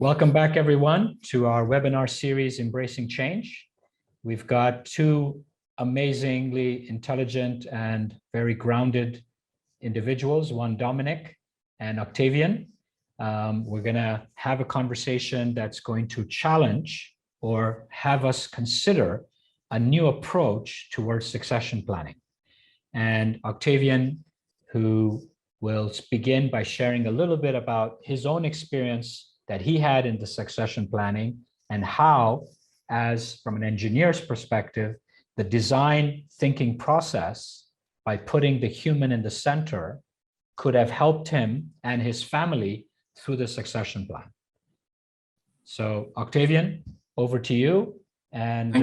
Welcome back, everyone, to our webinar series, Embracing Change. We've got two amazingly intelligent and very grounded individuals, one Dominik and Octavian. We're going to have a conversation that's going to challenge or have us consider a new approach towards succession planning. And Octavian, who will begin by sharing a little bit about his own experience that he had in the succession planning and how, as from an engineer's perspective, the design thinking process by putting the human in the center could have helped him and his family through the succession plan. So Octavian, over to you. And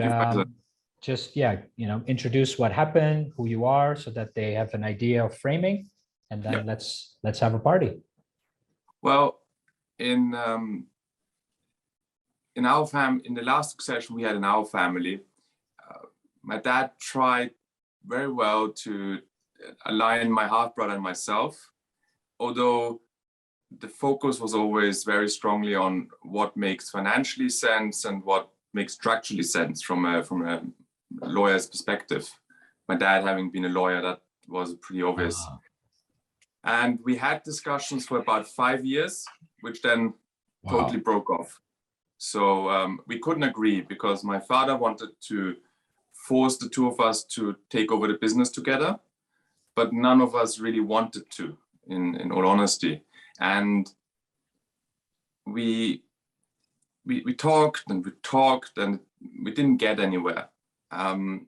just, introduce what happened, who you are, so that they have an idea of framing, and then let's have a party. Well, in our family, in the last succession we had in our family, my dad tried very well to align my half brother and myself, although the focus was always very strongly on what makes financially sense and what makes structurally sense from a lawyer's perspective. My dad having been a lawyer, that was pretty obvious. And we had discussions for about 5 years, which then totally broke off. So we couldn't agree because my father wanted to force the two of us to take over the business together, but none of us really wanted to, in all honesty. And we talked and we talked and we didn't get anywhere. And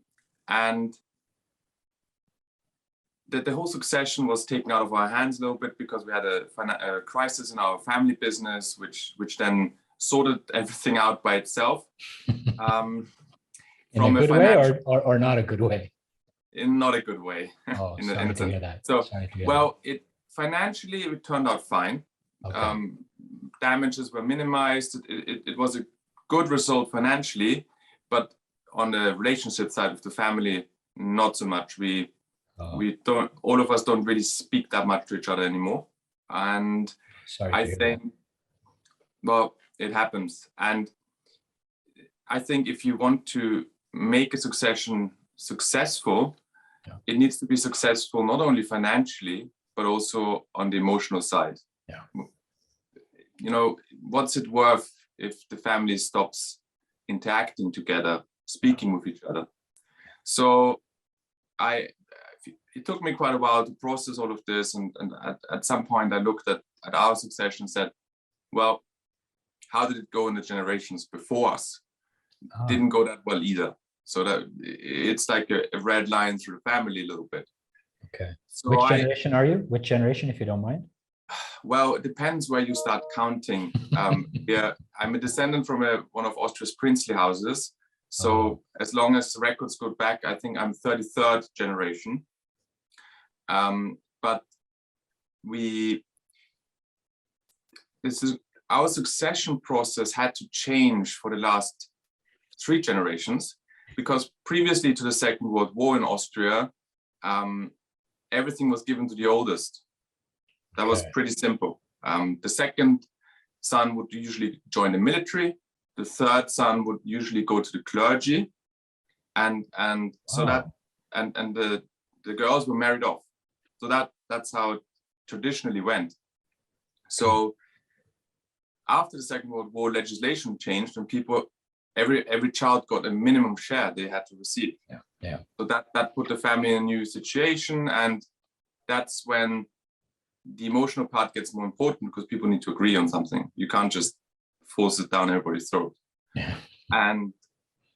the whole succession was taken out of our hands a little bit because we had a crisis in our family business, which then sorted everything out by itself. In a good way or not a good way? In not a good way. Oh, sorry to hear that. So, well, financially, it turned out fine. Okay. Damages were minimized. It was a good result financially, but on the relationship side of the family, not so much. All of us don't really speak that much to each other anymore. And I think, well, it happens. And I think if you want to make a succession successful, it needs to be successful not only financially, but also on the emotional side. Yeah. You know, what's it worth if the family stops interacting together, speaking with each other? So it took me quite a while to process all of this. And at some point I looked at our succession and said, well, how did it go in the generations before us? Didn't go that well either. So that it's like a red line through the family a little bit. Okay. So which generation are you? Which generation, if you don't mind? Well, it depends where you start counting. Yeah, I'm a descendant from one of Austria's princely houses. So as long as the records go back, I think I'm 33rd generation. But our succession process had to change for the last 3 generations, because previously to the Second World War in Austria, everything was given to the oldest. That was pretty simple. The second son would usually join the military. The third son would usually go to the clergy, and the girls were married off. So that's how it traditionally went. So after the Second World War, legislation changed, and every child got a minimum share they had to receive. Yeah. So that put the family in a new situation, and that's when the emotional part gets more important, because people need to agree on something. You can't just force it down everybody's throat. Yeah. And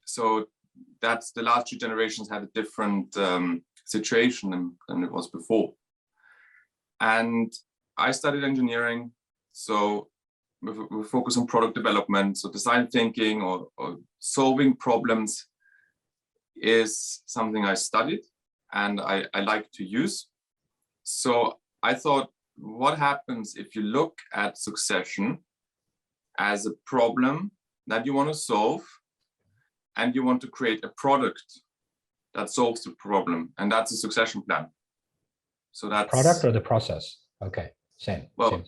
so that's the last 2 generations had a different situation than it was before. And I studied engineering, so we focus on product development. So design thinking or solving problems is something I studied and I like to use. So I thought, what happens if you look at succession as a problem that you want to solve, and you want to create a product that solves the problem, and that's a succession plan. So that's product or the process. Okay, same. Well,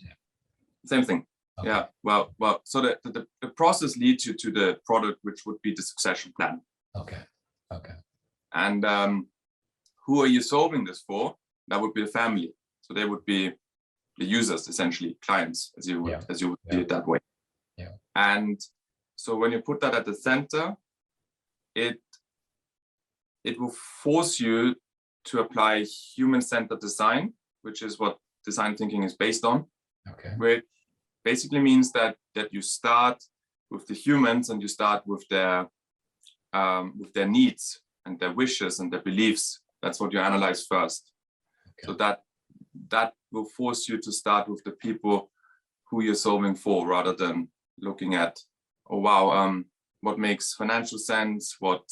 same thing. Okay. Yeah. Well. So the process leads you to the product, which would be the succession plan. Okay. Okay. And who are you solving this for? That would be the family. So they would be the users, essentially clients, as you would see it that way. Yeah. And so when you put that at the center, it will force you to apply human-centered design, which is what design thinking is based on. Okay. Which basically means that you start with the humans and you start with their needs and their wishes and their beliefs. That's what you analyze first. Okay. So that will force you to start with the people who you're solving for, rather than looking at, oh wow, what makes financial sense, what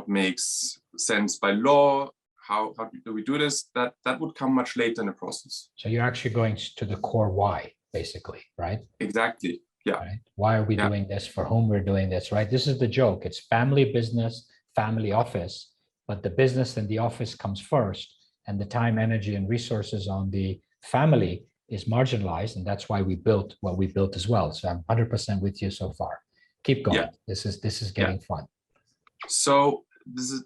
makes sense by law, how do we do this? That would come much later in the process. So you're actually going to the core why, basically, right? Exactly. Yeah. Right? Why are we doing this? For whom we're doing this, right? This is the joke. It's family business, family office, but the business and the office comes first, and the time, energy, and resources on the family is marginalized, and that's why we built what we built as well. So I'm 100% with you so far. Keep going. Yeah. This is getting fun. So this is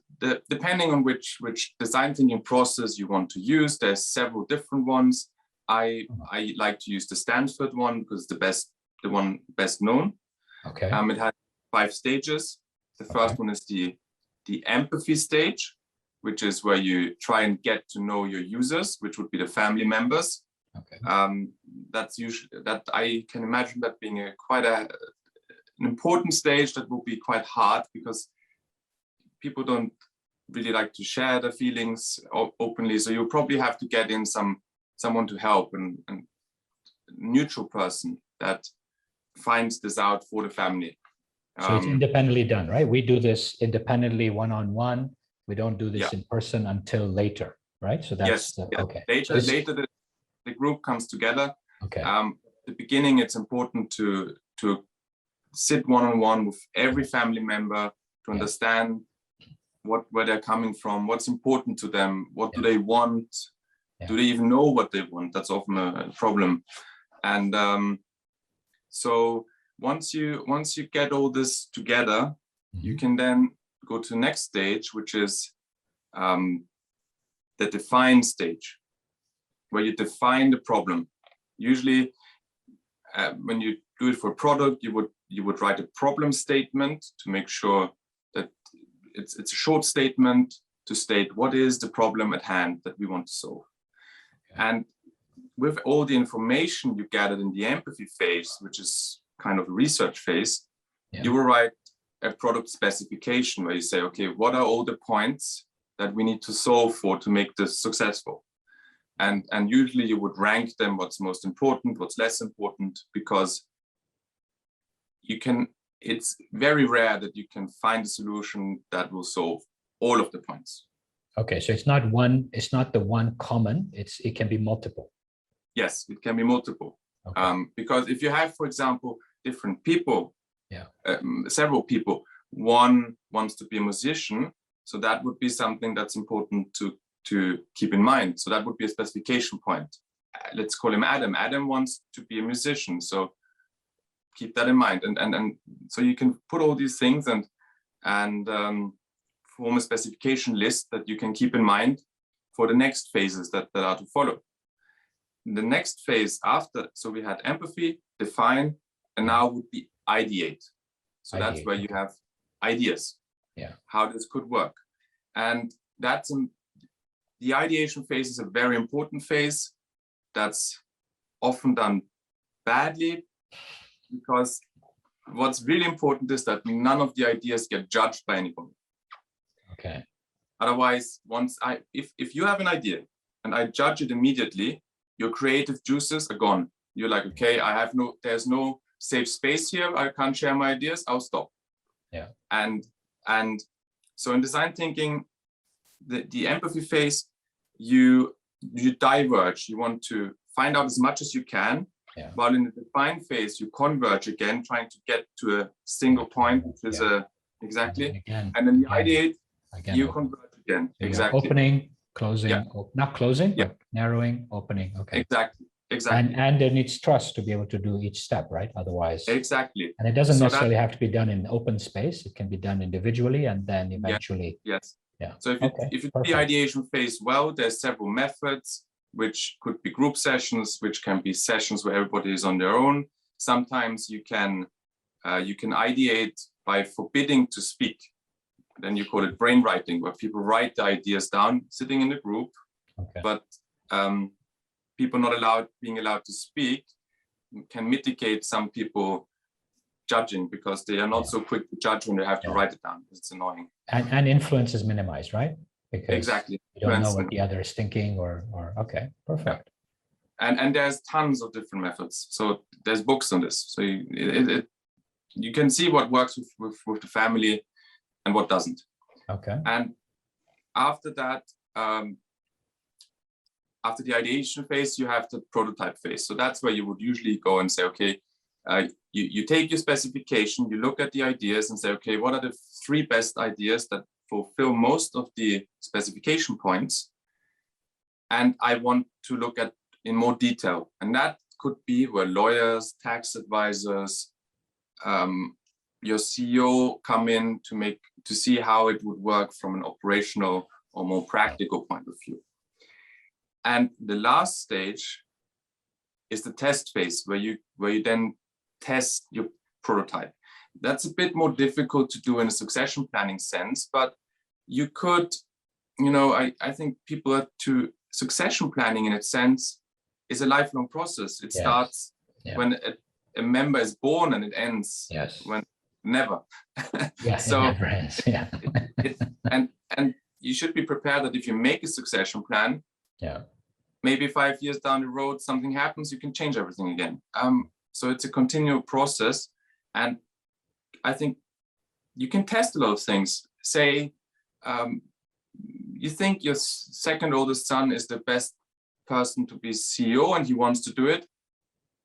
depending on which design thinking process you want to use. There's several different ones. I like to use the Stanford one because the one best known. Okay. It has 5 stages. The first one is the empathy stage, which is where you try and get to know your users, which would be the family members. Okay. That's usually that I can imagine that being quite an important stage that will be quite hard, because people don't really like to share their feelings openly. So you'll probably have to get in someone to help, and neutral person that finds this out for the family. So it's independently done, right? We do this independently, one-on-one. We don't do this in person until later, right? So that's okay. Later the group comes together. Okay. The beginning, it's important to sit one-on-one with every family member to understand where they're coming from, what's important to them, what do they want, do they even know what they want? That's often a problem. And so once you get all this together, you can then go to the next stage, which is the define stage, where you define the problem. Usually, when you do it for a product, you would write a problem statement to make sure that it's a short statement to state what is the problem at hand that we want to solve. Okay. And with all the information you gathered in the empathy phase, which is kind of a research phase, you will write a product specification where you say, okay, what are all the points that we need to solve for to make this successful? And usually you would rank them, what's most important, what's less important, because it's very rare that you can find a solution that will solve all of the points. Okay, so it's not the one common, it can be multiple. Yes, it can be multiple. Okay. Because if you have, for example, different people, several people, one wants to be a musician, so that would be something that's important to keep in mind. So that would be a specification point. Let's call him Adam. Adam wants to be a musician, so keep that in mind. And so you can put all these things and form a specification list that you can keep in mind for the next phases that are to follow. The next phase after, so we had empathy, define, and now would be ideate. So that's where you have ideas, how this could work. And that's the ideation phase is a very important phase that's often done badly, because what's really important is that none of the ideas get judged by anybody. Okay. Otherwise, if you have an idea and I judge it immediately, your creative juices are gone. You're like, okay, there's no safe space here. I can't share my ideas. I'll stop. Yeah. And so in design thinking, the empathy phase, you diverge. You want to find out as much as you can. Yeah. While in the define phase, you converge again, trying to get to a single point, which is exactly. And then the ideate, you converge again. So exactly. Opening, closing, not closing, but narrowing, opening. Okay. Exactly. Exactly. And there needs trust to be able to do each step, right? Otherwise. Exactly. And it doesn't So necessarily have to be done in open space. It can be done individually and then eventually. Yes. Yeah. So if you do the ideation phase well, there's several methods, which could be group sessions, which can be sessions where everybody is on their own. Sometimes you can ideate by forbidding to speak. Then you call it brain writing, where people write the ideas down, sitting in the group, but people not being allowed to speak can mitigate some people judging, because they are not so quick to judge when they have to write it down. It's annoying. And influence is minimized, right? Because exactly. You don't know what the other is thinking or okay, perfect. And there's tons of different methods. So there's books on this. So you can see what works with the family and what doesn't. Okay. And after that, after the ideation phase, you have the prototype phase. So that's where you would usually go and say, okay, you take your specification, you look at the ideas and say, okay, what are the 3 best ideas that fulfill most of the specification points? And I want to look at in more detail. And that could be where lawyers, tax advisors, your CEO come in to see how it would work from an operational or more practical point of view. And the last stage is the test phase, where you then test your prototype. That's a bit more difficult to do in a succession planning sense, but you could, I think people are succession planning in a sense is a lifelong process. It starts when a member is born and it ends when never. So it never ends. and you should be prepared that if you make a succession plan, maybe 5 years down the road, something happens, you can change everything again. So it's a continual process. And I think you can test a lot of things. Say, you think your second oldest son is the best person to be CEO and he wants to do it.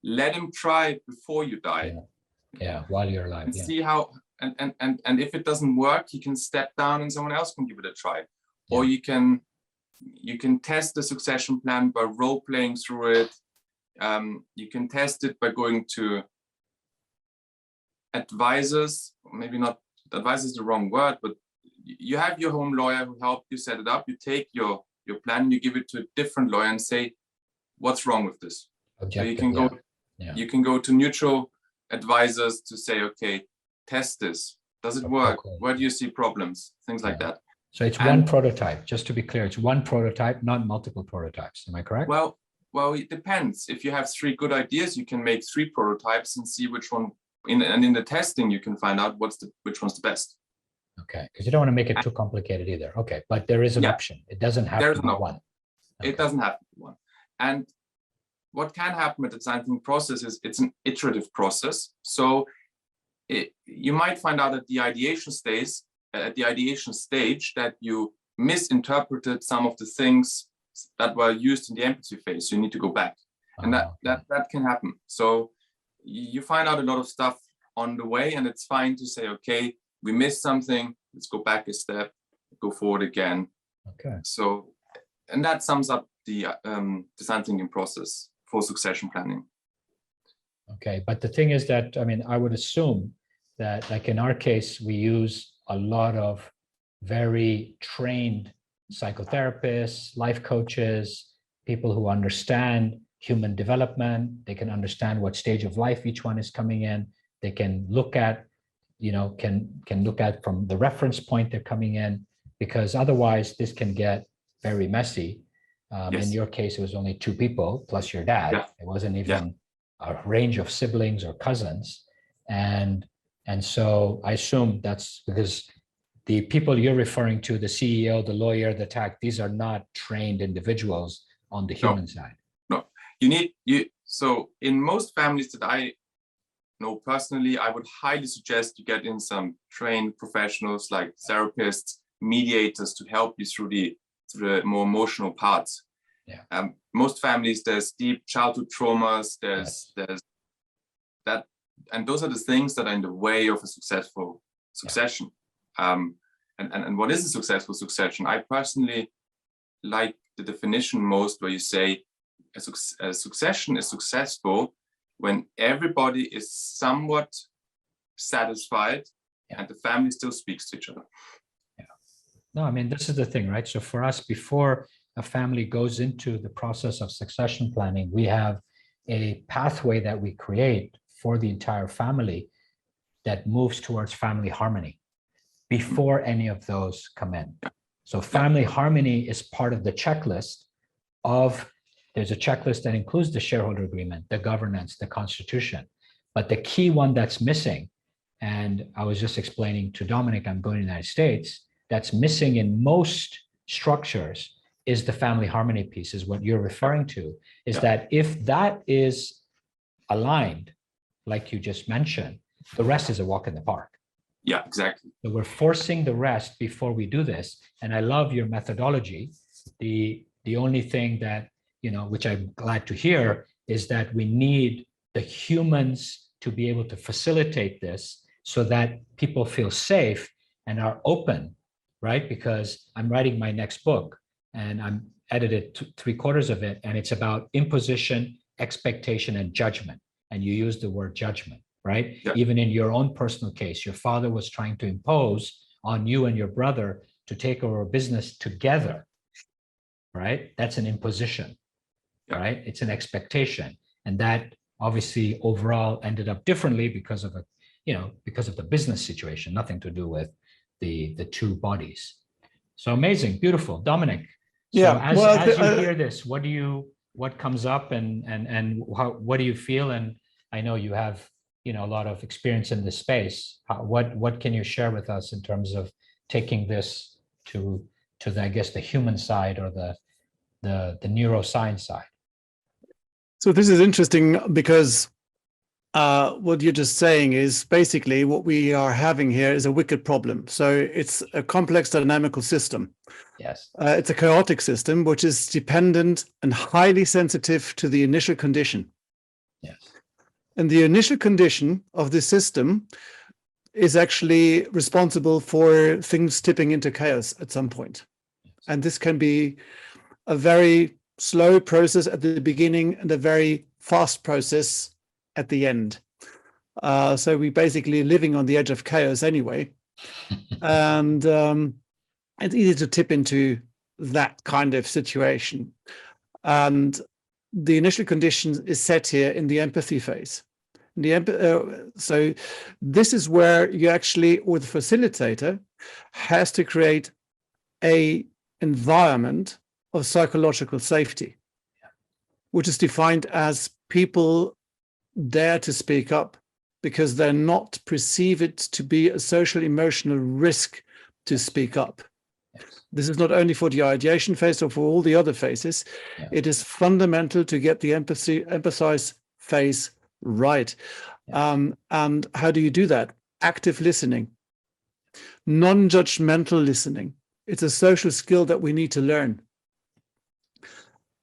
Let him try it before you die. While you're alive. And see how, and if it doesn't work, he can step down and someone else can give it a try. Or you can test the succession plan by role playing through it. You can test it by going to advisors, maybe not, advisor is the wrong word, but you have your home lawyer who helped you set it up. You take your plan, you give it to a different lawyer and say, what's wrong with this? So you can go to neutral advisors to say, okay, test this. Does it work? Where do you see problems? Things like that. So it's one prototype, just to be clear, it's one prototype, not multiple prototypes. Am I correct? Well, it depends. If you have 3 good ideas, you can make 3 prototypes and see which one, and in the testing, you can find out which one's the best. Okay, because you don't want to make it too complicated either. Okay, but there is an option. It doesn't have to be one. It doesn't have to be one. And what can happen with the design thinking process is it's an iterative process. So you might find out at the ideation stage, that you misinterpreted some of the things that were used in the empathy phase. So you need to go back, and that can happen. So you find out a lot of stuff on the way, and it's fine to say, okay, we missed something. Let's go back a step, go forward again. Okay. So, and that sums up the design thinking process for succession planning. Okay, but the thing is that, I would assume that, like in our case, we use a lot of very trained psychotherapists, life coaches, people who understand human development. They can understand what stage of life each one is coming in. They can look at, can look at from the reference point they're coming in, because otherwise this can get very messy. In your case, it was only 2 people plus your dad. It wasn't even a range of siblings or cousins. And so I assume that's because the people you're referring to, the CEO, the lawyer, the tax, these are not trained individuals on the human side. No, so in most families that I know personally, I would highly suggest you get in some trained professionals like therapists, mediators to help you through the more emotional parts. Most families, there's deep childhood traumas, there's that, and those are the things that are in the way of a successful succession. And what is a successful succession? I personally like the definition most, where you say a succession is successful when everybody is somewhat satisfied and the family still speaks to each other. No, I mean, this is the thing, right? So for us, before a family goes into the process of succession planning, we have a pathway that we create for the entire family that moves towards family harmony before any of those come in. So family harmony is part of the checklist of, there's a checklist that includes the shareholder agreement, the governance, the constitution. But the key one that's missing, and I was just explaining to Dominik, I'm going to the United States, that's missing in most structures is the family harmony piece, is what you're referring to, is that if that is aligned, like you just mentioned, the rest is a walk in the park. Yeah, exactly. So we're forcing the rest before we do this. And I love your methodology. The only thing that, which I'm glad to hear, is that we need the humans to be able to facilitate this so that people feel safe and are open, right? Because I'm writing my next book and I'm edited 3/4 of it. And it's about imposition, expectation, and judgment. And you use the word judgment, right? Yeah. Even in your own personal case, your father was trying to impose on you and your brother to take over a business together, right? That's an imposition, right? It's an expectation. And that obviously overall ended up differently because of because of the business situation, nothing to do with the two bodies. So amazing, beautiful. Dominik, so as you hear this, what comes up and what do you feel? And I know you have a lot of experience in this space. What can you share with us in terms of taking this to I guess the human side or the neuroscience side? So this is interesting because what you're just saying is basically what we are having here is a wicked problem. So it's a complex dynamical system. Yes. It's a chaotic system, which is dependent and highly sensitive to the initial condition. Yes. And the initial condition of the system is actually responsible for things tipping into chaos at some point. Yes. And this can be a very slow process at the beginning and a very fast process at the end. So we're basically living on the edge of chaos anyway. And it's easy to tip into that kind of situation. And the initial condition is set here in the empathy phase. So this is where you actually, or the facilitator, has to create an environment of psychological safety, which is defined as people dare to speak up because they're not perceive it to be a social emotional risk to speak up. This is not only for the ideation phase or for all the other phases. It is fundamental to get the empathize phase right. And how do you do that? Active listening, non-judgmental listening. It's a social skill that we need to learn.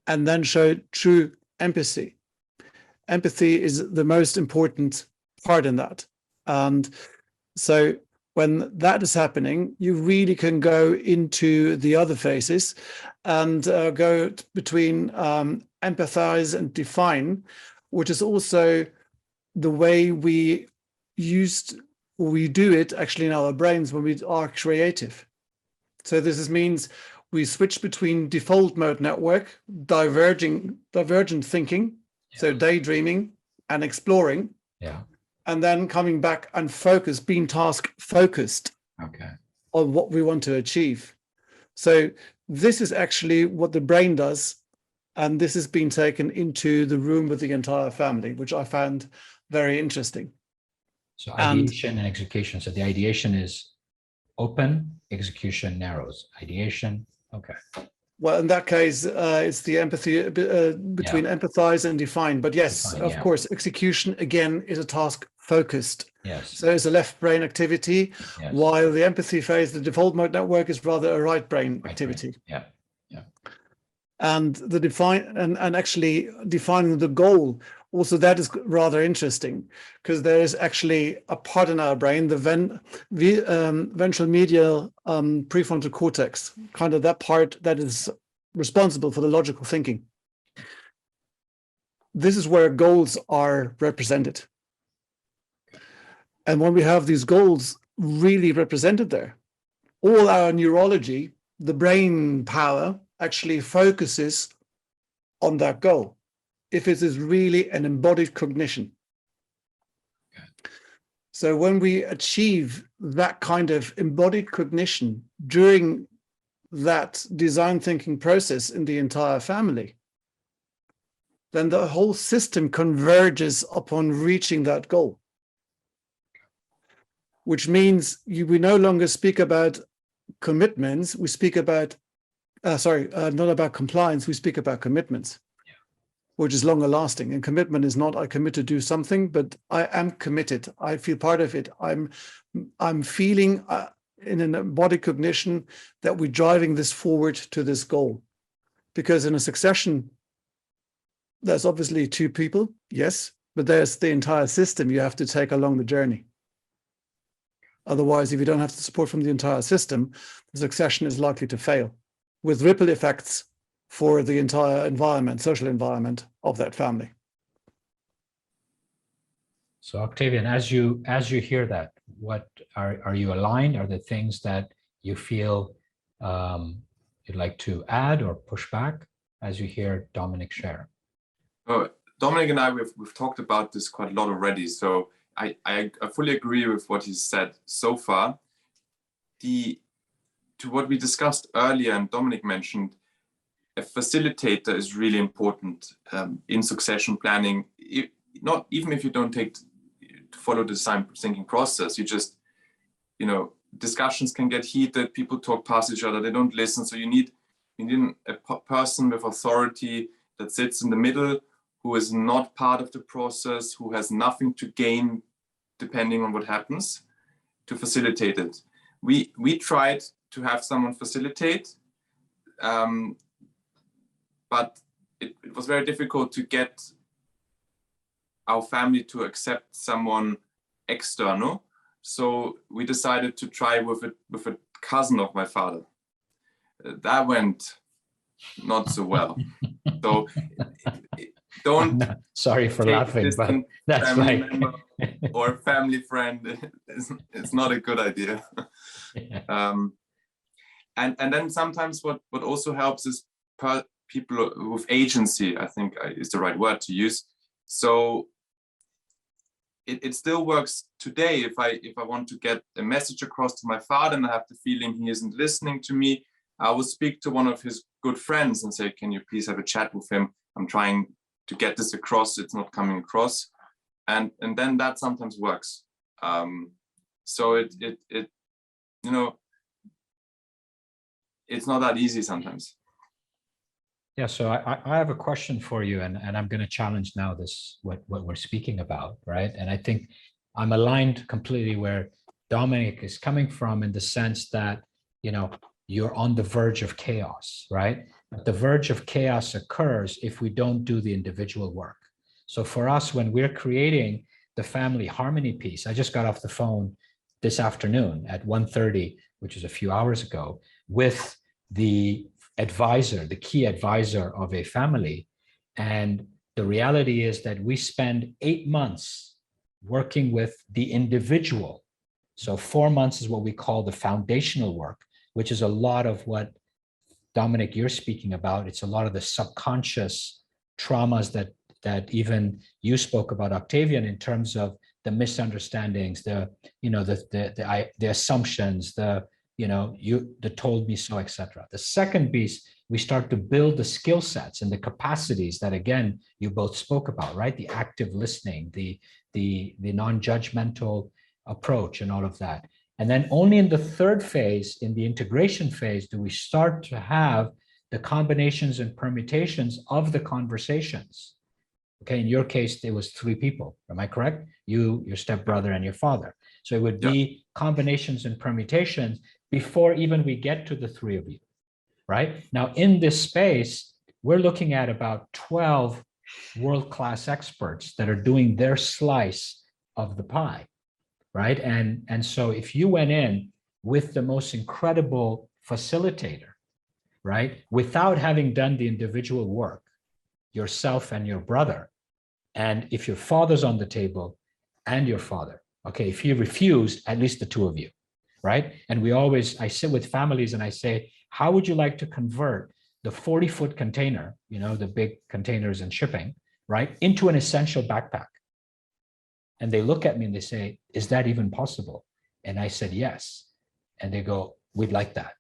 And then show true empathy. Empathy is the most important part in that. And so when that is happening, you really can go into the other phases and go between empathize and define, which is also the way we do it actually in our brains when we are creative. So this means we switch between default mode network, divergent thinking, so daydreaming and exploring, and then coming back and being task focused on what we want to achieve. So this is actually what the brain does, and this has been taken into the room with the entire family, which I found very interesting. So ideation and execution. So the ideation is open, execution narrows. Ideation, okay. Well, in that case, it's the empathy between empathize and define. But yes, of course, execution again is a task focused. Yes. So it's a left brain activity, while the empathy phase, the default mode network, is rather a right brain activity. Yeah. And the actually defining the goal. Also, that is rather interesting because there is actually a part in our brain, the ventral medial prefrontal cortex, kind of that part that is responsible for the logical thinking. this is where goals are represented. And when we have these goals really represented there, all our neurology, the brain power, actually focuses on that goal, if it is really an embodied cognition. So when we achieve that kind of embodied cognition during that design thinking process in the entire family, then the whole system converges upon reaching that goal. Which means we no longer speak about commitments, we speak about, not about compliance, we speak about commitments, which is longer lasting. And commitment is not, I commit to do something, but I am committed. I feel part of it. I'm feeling in an embodied cognition that we're driving this forward to this goal. Because in a succession, there's obviously two people, yes, but there's the entire system you have to take along the journey. Otherwise, if you don't have the support from the entire system, the succession is likely to fail, with ripple effects for the entire environment, social environment of that family. So Octavian, as you hear that, what are you aligned? Are there things that you feel you'd like to add or push back as you hear Dominik share? Dominik and I, we've talked about this quite a lot already. So I fully agree with what he said so far. To what we discussed earlier and Dominik mentioned, a facilitator is really important in succession planning. Even if you don't take to follow the design thinking process, you just, discussions can get heated, people talk past each other, they don't listen. So you need a person with authority that sits in the middle, who is not part of the process, who has nothing to gain depending on what happens, to facilitate it. We tried to have someone facilitate, but it was very difficult to get our family to accept someone external. So we decided to try with a cousin of my father. That went not so well. So don't. Sorry for laughing, but that's family right. member or family friend. It's not a good idea. Yeah. And then sometimes what also helps is people with agency, I think is the right word to use. So it still works today. If I want to get a message across to my father and I have the feeling he isn't listening to me, I will speak to one of his good friends and say, can you please have a chat with him? I'm trying to get this across, it's not coming across. And then that sometimes works. So it it's not that easy sometimes. Yeah, so I have a question for you, and I'm going to challenge now what we're speaking about, right? And I think I'm aligned completely where Dominik is coming from, in the sense that, you're on the verge of chaos, right? But the verge of chaos occurs if we don't do the individual work. So for us, when we're creating the family harmony piece, I just got off the phone this afternoon at 1:30, which is a few hours ago, with the advisor, the key advisor of a family. And the reality is that we spend 8 months working with the individual. So 4 months is what we call the foundational work, which is a lot of what, Dominik, you're speaking about. It's a lot of the subconscious traumas that even you spoke about, Octavian, in terms of the misunderstandings, the assumptions, the told me so, etc. The second piece, we start to build the skill sets and the capacities that, again, you both spoke about, right? The active listening, the non-judgmental approach and all of that. And then only in the third phase, in the integration phase, do we start to have the combinations and permutations of the conversations. Okay, in your case, there was 3 people, am I correct? You, your stepbrother, and your father. So it would be combinations and permutations before even we get to the 3 of you, right? Now, in this space, we're looking at about 12 world-class experts that are doing their slice of the pie, right? And so if you went in with the most incredible facilitator, right, without having done the individual work, yourself and your brother, And if your father's on the table and your father, okay, if you refuse, at least the two of you, right? And I sit with families and I say, how would you like to convert the 40-foot container, the big containers and shipping, right, into an essential backpack? And they look at me and they say, is that even possible? And I said, yes. And they go, we'd like that.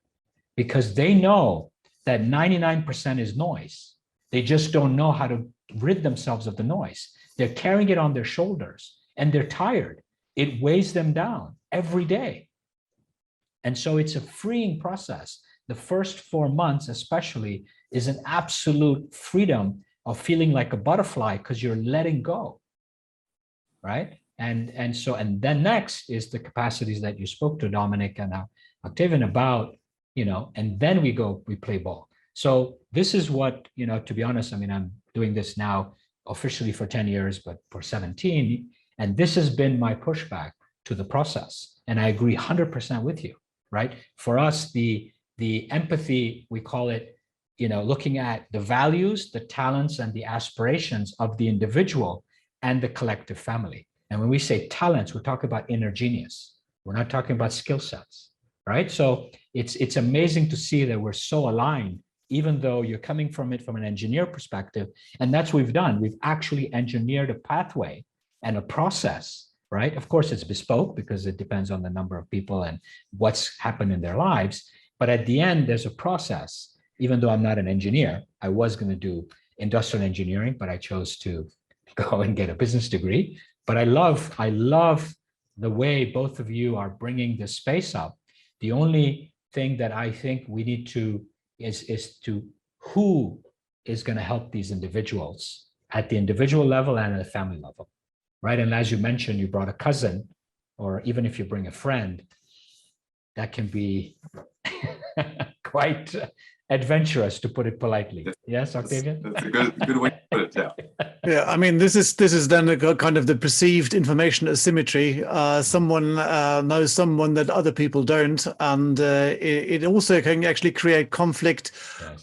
Because they know that 99% is noise. They just don't know how to rid themselves of the noise. They're carrying it on their shoulders and they're tired. It weighs them down every day. And so it's a freeing process. The first 4 months, especially, is an absolute freedom of feeling like a butterfly because you're letting go, right? And then next is the capacities that you spoke to, Dominik and Octavian, about, and then we play ball. So this is what, to be honest, I'm doing this now officially for 10 years, but for 17. And this has been my pushback to the process. And I agree 100% with you, right? For us, the empathy, we call it, looking at the values, the talents, and the aspirations of the individual and the collective family. And when we say talents, we're talking about inner genius. We're not talking about skill sets, right? So it's amazing to see that we're so aligned, even though you're coming from it from an engineer perspective. And that's what we've done. We've actually engineered a pathway and a process, right? Of course, it's bespoke because it depends on the number of people and what's happened in their lives. But at the end, there's a process. Even though I'm not an engineer, I was going to do industrial engineering, but I chose to go and get a business degree. But I love the way both of you are bringing this space up. The only thing that I think we need to is to who is going to help these individuals at the individual level and at the family level, right? And as you mentioned, you brought a cousin, or even if you bring a friend, that can be quite adventurous, to put it politely. Yes, Octavian? That's a good way to put it, yeah. Yeah, this is then a kind of the perceived information asymmetry. Someone knows someone that other people don't, and it also can actually create conflict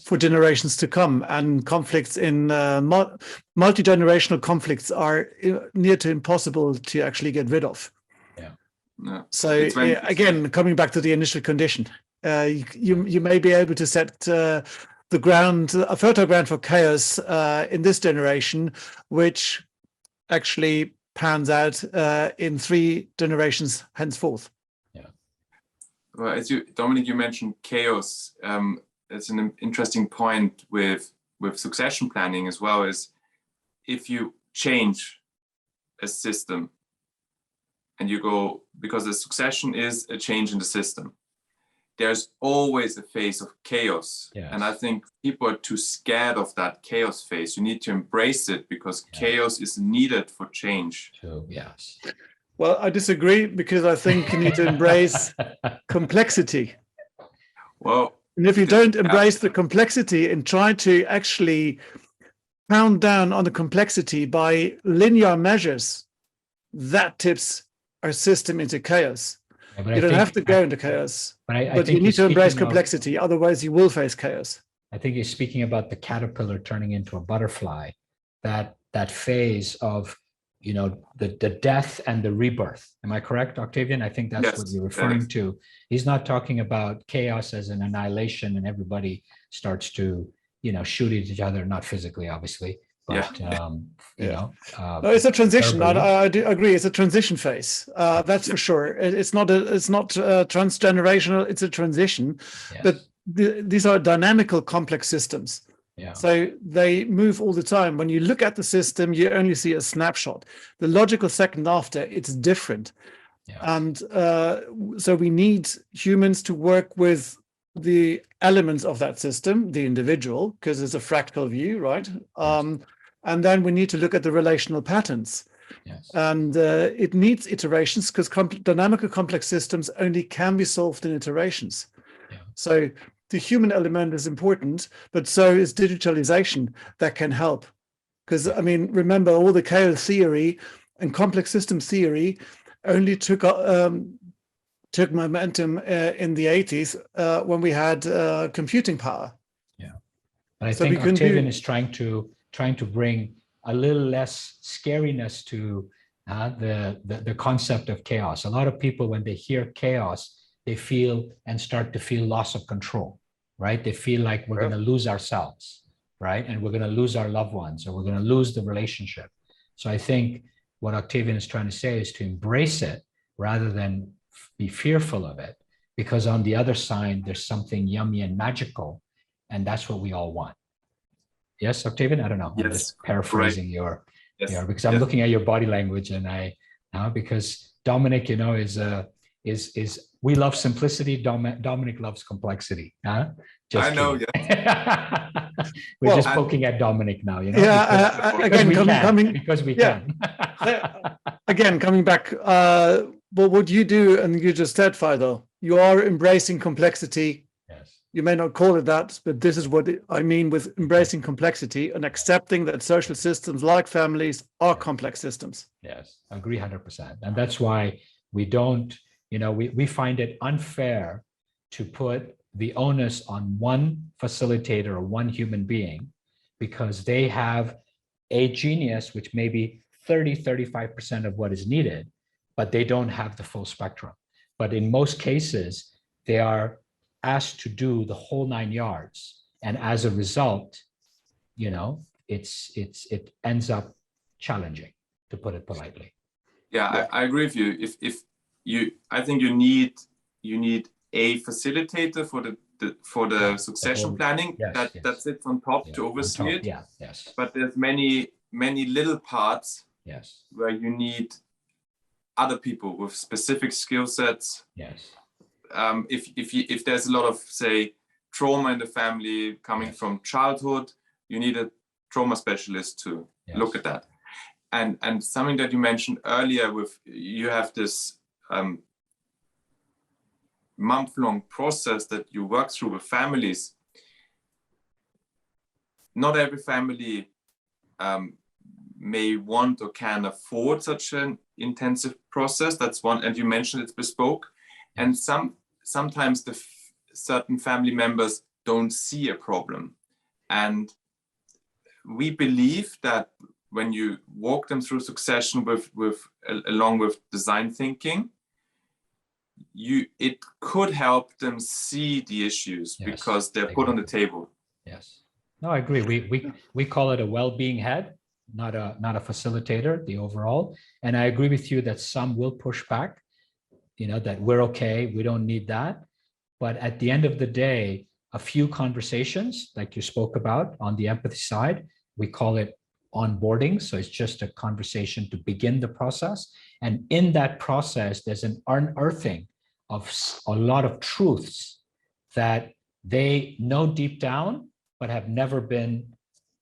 for generations to come. And conflicts in multi-generational conflicts are near to impossible to actually get rid of. Yeah. So again, coming back to the initial condition, you may be able to set a fertile ground for chaos in this generation, which actually pans out in 3 generations henceforth. Yeah. Well, Dominik, you mentioned chaos. It's an interesting point with succession planning as well. Is if you change a system and you go, because the succession is a change in the system, there's always a phase of chaos. Yes. And I think people are too scared of that chaos phase. You need to embrace it because chaos is needed for change. True. Yes. Well, I disagree, because I think you need to embrace complexity. Well, and if you don't embrace the complexity and try to actually pound down on the complexity by linear measures, that tips our system into chaos. Yeah, you don't have to go into chaos, but you need to embrace complexity. Otherwise, you will face chaos. I think you're speaking about the caterpillar turning into a butterfly, that phase of, the death and the rebirth. Am I correct, Octavian? I think that's what you're referring to. He's not talking about chaos as an annihilation and everybody starts to, shoot at each other, not physically, obviously. But, no, it's a transition. I do agree. It's a transition phase. That's for sure. It's not transgenerational. It's a transition. Yes. But these are dynamical, complex systems. Yeah. So they move all the time. When you look at the system, you only see a snapshot. The logical second after, it's different. Yeah. And so we need humans to work with the elements of that system, the individual, because it's a fractal view, right? And then we need to look at the relational patterns. Yes. And it needs iterations, because dynamical complex systems only can be solved in iterations. Yeah. So the human element is important, but so is digitalization that can help. Because, remember, all the chaos theory and complex system theory only took momentum in the 80s when we had computing power. Yeah, but I think Octavian is trying to bring a little less scariness to the concept of chaos. A lot of people, when they hear chaos, they feel and start to feel loss of control, right? They feel like we're going to lose ourselves, right? And we're going to lose our loved ones, or we're going to lose the relationship. So I think what Octavian is trying to say is to embrace it rather than be fearful of it, because on the other side, there's something yummy and magical, and that's what we all want. Yes, Octavian? I don't know. Yes. I'm just paraphrasing Right. your, because I'm looking at your body language, and because Dominik, is we love simplicity. Dominik loves complexity. I know. Yeah. We're just poking at Dominik now, Yeah. because we can. Again, coming back, what you do, and you just said, Feisal, you are embracing complexity. Yes. You may not call it that, but this is what I mean with embracing complexity and accepting that social systems like families are complex systems. Yes, I agree 100%. And that's why we don't, we find it unfair to put the onus on one facilitator or one human being, because they have a genius, which may be 35% of what is needed, but they don't have the full spectrum. But in most cases, they are asked to do the whole 9 yards. And as a result, it ends up challenging, to put it politely. Yeah, I agree with you. I think you need a facilitator for the succession planning. Yes. That's it from top to oversee it. Yeah, yes. But there's many little parts where you need other people with specific skill sets. Yes. If there's a lot of, say, trauma in the family coming from childhood, you need a trauma specialist to look at that. And something that you mentioned earlier, with you have this month-long process that you work through with families. Not every family may want or can afford such an intensive process. That's one, and you mentioned it's bespoke. And sometimes certain family members don't see a problem. And we believe that when you walk them through succession along with design thinking, it could help them see the issues because they're put on the table. Yes. No, I agree. We call it a well-being head, not a facilitator, the overall. And I agree with you that some will push back, that we're okay, we don't need that. But at the end of the day, a few conversations, like you spoke about on the empathy side, we call it onboarding. So it's just a conversation to begin the process. And in that process, there's an unearthing of a lot of truths that they know deep down, but have never been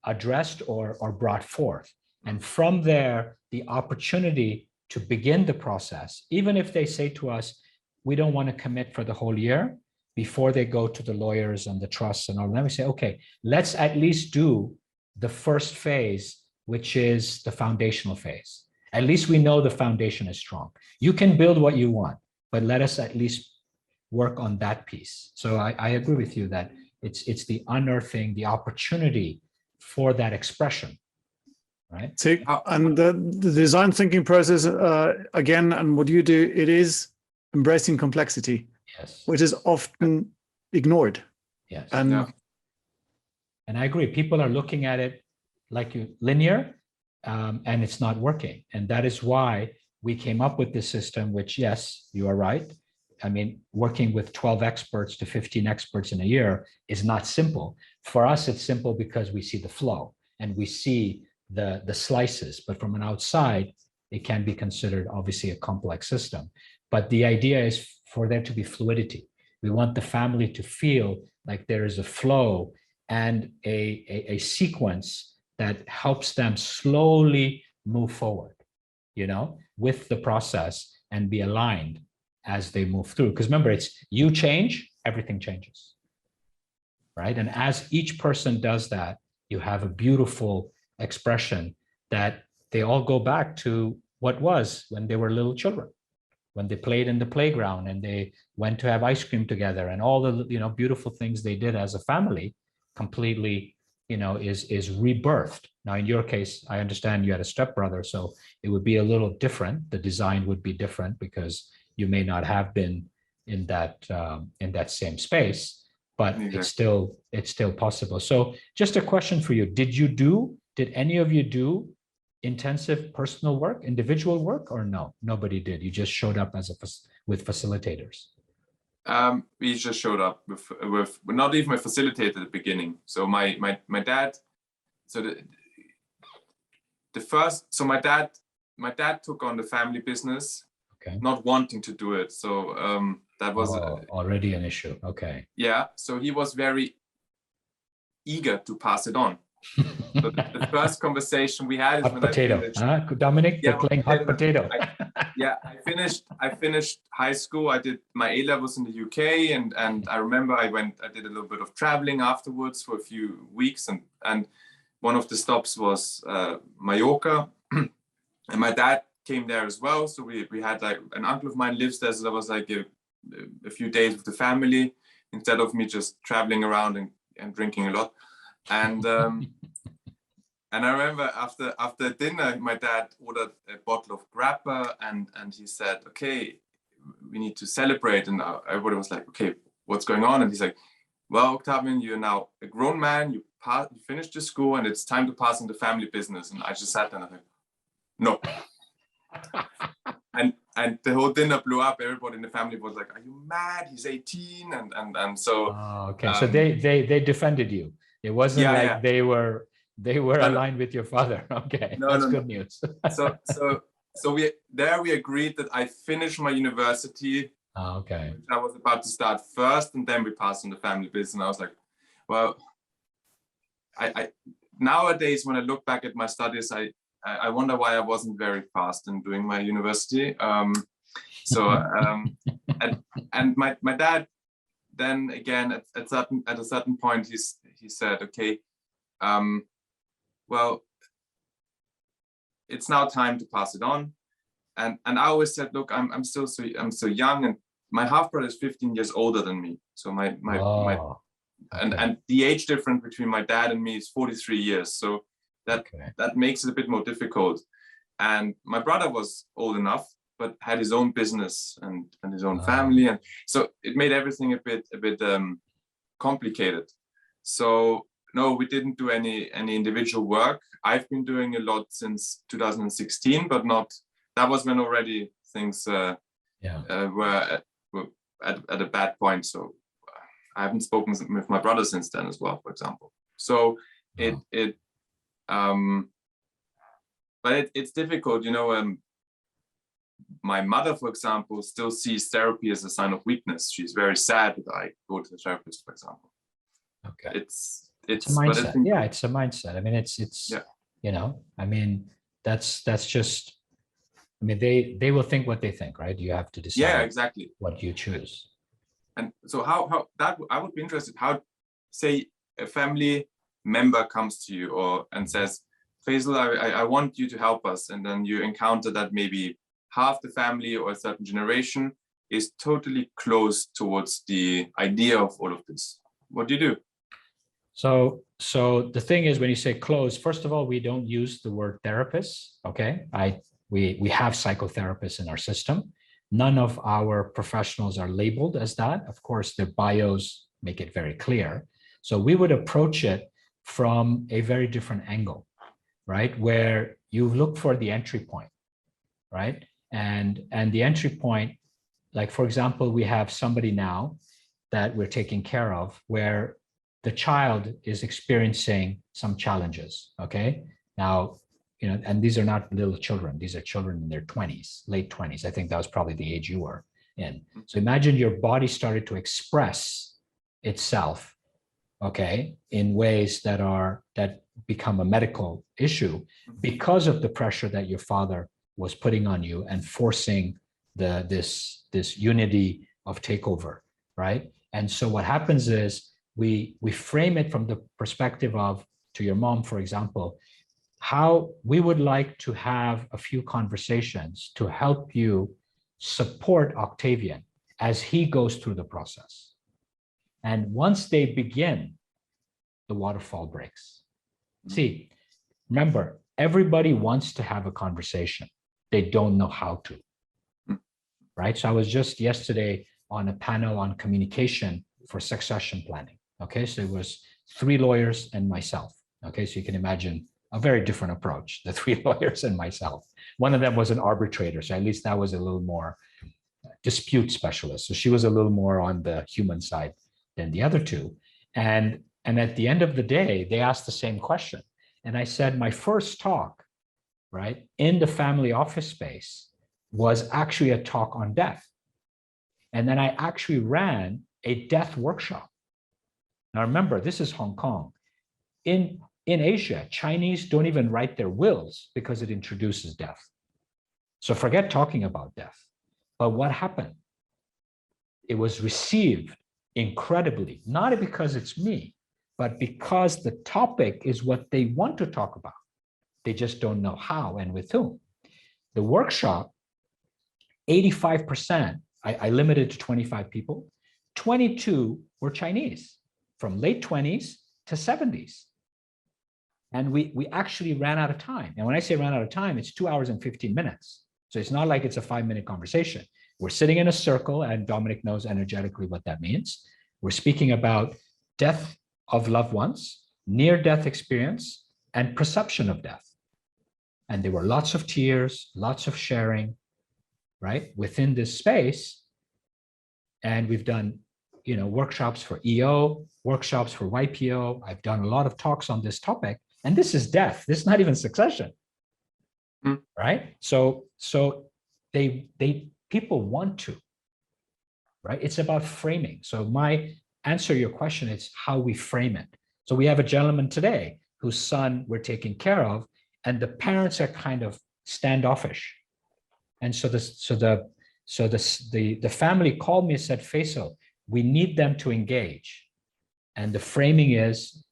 addressed or brought forth. And from there, the opportunity to begin the process, even if they say to us, we don't want to commit for the whole year, before they go to the lawyers and the trusts and all that, we say, okay, let's at least do the first phase, which is the foundational phase. At least we know the foundation is strong. You can build what you want, but let us at least work on that piece. So I agree with you that it's the unearthing, the opportunity for that expression, right? See, and the design thinking process, again, and what you do, it is embracing complexity, which is often ignored. Yes. And I agree. People are looking at it like linear, and it's not working. And that is why we came up with this system, which, yes, you are right. I mean, working with 12 experts to 15 experts in a year is not simple. For us, it's simple because we see the flow and we see the slices. But from an outside, it can be considered obviously a complex system. But the idea is for there to be fluidity. We want the family to feel like there is a flow and a sequence that helps them slowly move forward, with the process and be aligned as they move through. Because remember, it's you change, everything changes, right? And as each person does that, you have a beautiful expression that they all go back to what was when they were little children, when they played in the playground and they went to have ice cream together and all the beautiful things they did as a family completely is rebirthed. Now, in your case, I understand you had a stepbrother, so it would be a little different. The design would be different because you may not have been in that same space, but Exactly. it's still possible. So, just a question for you: Did any of you do intensive personal work, individual work, or no? Nobody did. You just showed up with facilitators. We just showed up with not even a facilitator at the beginning. So my dad, so my dad took on the family business, Okay. not wanting to do it. So that was already an issue. Okay. Yeah. So he was very eager to pass it on. So the first conversation we had is hot when potato. I finished. Dominik, Yeah, they're playing hot potato. I finished high school. I did my A-levels in the UK, and I remember I did a little bit of traveling afterwards for a few weeks, and one of the stops was Mallorca, and my dad came there as well. So we had like an uncle of mine lives there, so there was like a few days with the family instead of me just traveling around and drinking a lot. And and I remember after dinner, my dad ordered a bottle of grappa, and he said, "Okay, we need to celebrate." And everybody was like, "Okay, what's going on?" And he's like, "Well, Octavian, you're now a grown man. You finished your school, and it's time to pass on the family business." And I just sat there and I was like, "No." and the whole dinner blew up. Everybody in the family was like, "Are you mad? He's 18." And so. Okay, so they defended you. It wasn't like they were aligned with your father. Okay, that's good news. So we agreed that I finished my university. Okay. Which I was about to start first, and then we passed on the family business. And I was like, well, I nowadays when I look back at my studies, I wonder why I wasn't very fast in doing my university. And my dad then again at a certain point he said, "Okay, well, it's now time to pass it on." And I always said, "Look, I'm still young, and my half brother is 15 years older than me. So and the age difference between my dad and me is 43 years. So that makes it a bit more difficult. And my brother was old enough, but had his own business and his own family, and so it made everything a bit complicated. So no, we didn't do any individual work. I've been doing a lot since 2016, but not. That was when already things were at a bad point. So I haven't spoken with my brother since then as well, for example. So but it's difficult, my mother, for example, still sees therapy as a sign of weakness. She's very sad that I go to the therapist, for example. Okay. It's a mindset. It's a mindset. I mean, it's I mean, that's just, I mean, they will think what they think, right? You have to decide exactly what you choose. And so how that I would be interested how, say, a family member comes to you and says, "Feisal, I want you to help us," and then you encounter that maybe half the family or a certain generation is totally closed towards the idea of all of this. What do you do? So the thing is, when you say close, first of all, we don't use the word therapist. Okay, we have psychotherapists in our system. None of our professionals are labeled as that. Of course, their bios make it very clear. So we would approach it from a very different angle, right? Where you look for the entry point, right? And the entry point, like, for example, we have somebody now that we're taking care of where the child is experiencing some challenges, okay? Now, and these are not little children. These are children in their 20s, late 20s. I think that was probably the age you were in. So imagine your body started to express itself, okay, in ways that become a medical issue because of the pressure that your father was putting on you and forcing this unity of takeover, right? And so what happens is we frame it from the perspective of, to your mom, for example, how we would like to have a few conversations to help you support Octavian as he goes through the process. And once they begin the waterfall breaks. See, remember, everybody wants to have a conversation. They don't know how to, right? So I was just yesterday on a panel on communication for succession planning. Okay, so it was 3 lawyers and myself. Okay, so you can imagine a very different approach, the 3 lawyers and myself. One of them was an arbitrator, so at least that was a little more dispute specialist. So she was a little more on the human side than the other 2. And at the end of the day, they asked the same question. And I said, my first talk, right, in the family office space was actually a talk on death. And then I actually ran a death workshop. Now remember, this is Hong Kong. In Asia, Chinese don't even write their wills because it introduces death. So forget talking about death. But what happened? It was received incredibly, not because it's me, but because the topic is what they want to talk about. They just don't know how and with whom. The workshop, 85%, I limited to 25 people, 22 were Chinese from late 20s to 70s. And we actually ran out of time. And when I say ran out of time, it's 2 hours and 15 minutes. So it's not like it's a 5-minute conversation. We're sitting in a circle, and Dominik knows energetically what that means. We're speaking about death of loved ones, near-death experience, and perception of death. And there were lots of tears, lots of sharing, right, within this space. And we've done, workshops for EO, workshops for YPO. I've done a lot of talks on this topic. And this is death. This is not even succession, right? So people want to, right? It's about framing. So my answer to your question is how we frame it. So we have a gentleman today whose son we're taking care of, and the parents are kind of standoffish. And so the family called me and said, Feisal, we need them to engage. And the framing is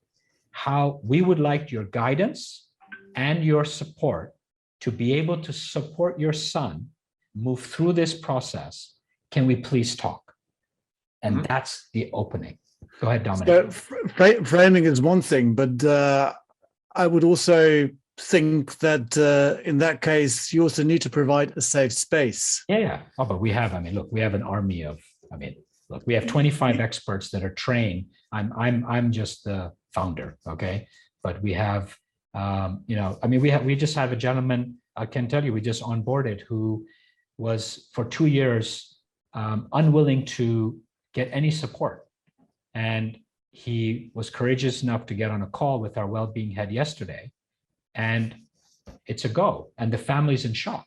how we would like your guidance and your support to be able to support your son move through this process. Can we please talk? And that's the opening. Go ahead, Dominik. So framing is one thing, but I would also think that in that case, you also need to provide a safe space. Yeah. Oh, but we have, look, we have an army of, look, we have 25 experts that are trained. I'm just the founder, okay? But we have, we just have a gentleman, I can tell you, we just onboarded who was for 2 years unwilling to get any support. And he was courageous enough to get on a call with our well-being head yesterday. And it's a go. And the family's in shock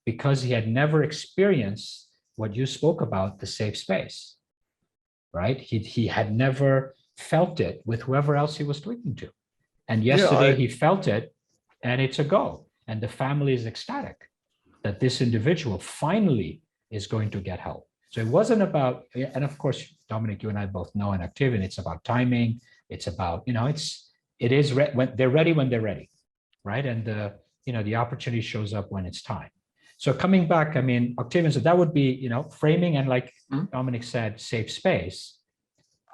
because he had never experienced what you spoke about, the safe space, right? He had never felt it with whoever else he was speaking to. And yesterday he felt it, and it's a go. And the family is ecstatic that this individual finally is going to get help. So it wasn't about, and of course, Dominik, you and I both know in Octavian, it's about timing. It's about, it is when they're ready, right? And the opportunity shows up when it's time. So coming back, Octavian, so that would be, framing and like Dominik said, safe space.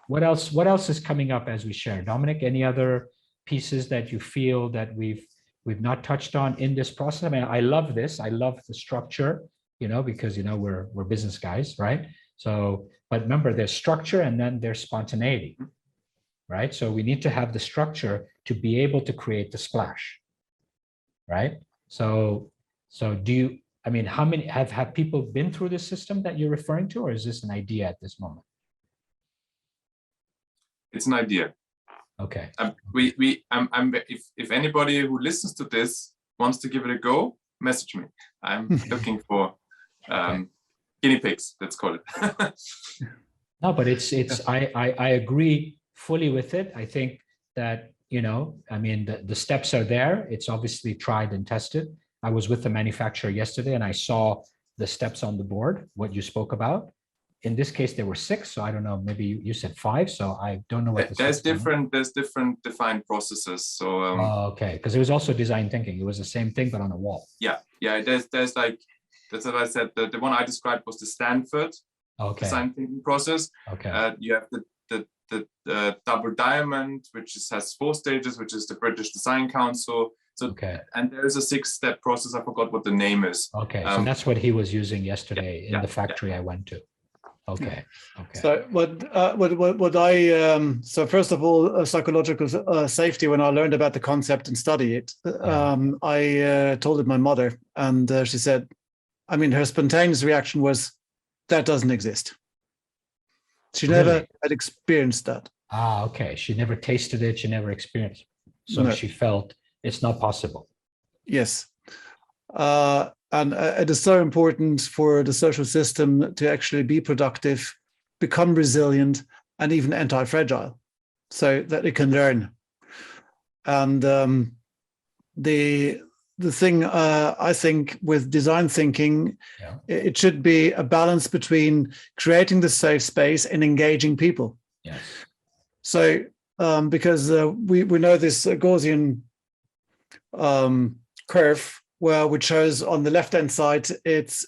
What else is coming up as we share? Dominik, any other pieces that you feel that we've not touched on in this process? I love this. I love the structure, because, we're business guys, right? So, but remember, there's structure and then there's spontaneity, right? So we need to have the structure to be able to create the splash, right? So do you, how many have people been through this system that you're referring to, or is this an idea at this moment? It's an idea. Okay. If anybody who listens to this wants to give it a go, message me. I'm looking for guinea pigs, let's call it. No, but I agree fully with it. I think that, the steps are there. It's obviously tried and tested. I was with the manufacturer yesterday and I saw the steps on the board, what you spoke about. In this case, there were 6. So I don't know, maybe you said 5. So I don't know what there's different defined processes. So okay, because it was also design thinking. It was the same thing, but on a wall. Yeah. There's like, that's what I said. The one I described was the Stanford design thinking process. Okay. You have the the double diamond, which has 4 stages, which is the British Design Council. So, Okay. and there is a 6-step process. I forgot what the name is. Okay, so that's what he was using yesterday in the factory I went to. Okay. Okay. So so first of all, psychological safety, when I learned about the concept and study it, I told it my mother, and she said, I mean, her spontaneous reaction was, that doesn't exist. She never had experienced that. Ah, okay. She never tasted it. She never experienced it. So No. she felt it's not possible. Yes. And it is so important for the social system to actually be productive, become resilient, and even anti-fragile, so that it can learn. And the thing I think with design thinking, it should be a balance between creating the safe space and engaging people. Yes. So because we know this Gaussian curve, where which shows on the left-hand side, it's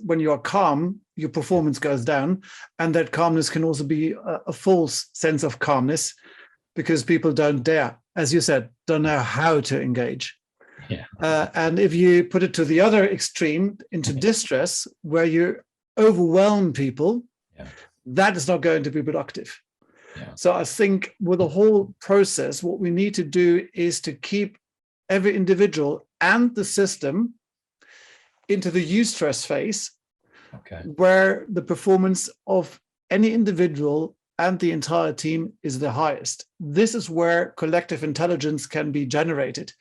when you are calm, your performance goes down, and that calmness can also be a false sense of calmness, because people don't dare, as you said, don't know how to engage. Yeah. And if you put it to the other extreme, into distress, where you overwhelm people, that is not going to be productive. Yeah. So I think with the whole process, what we need to do is to keep every individual and the system into the eustress phase, where the performance of any individual and the entire team is the highest. This is where collective intelligence can be generated,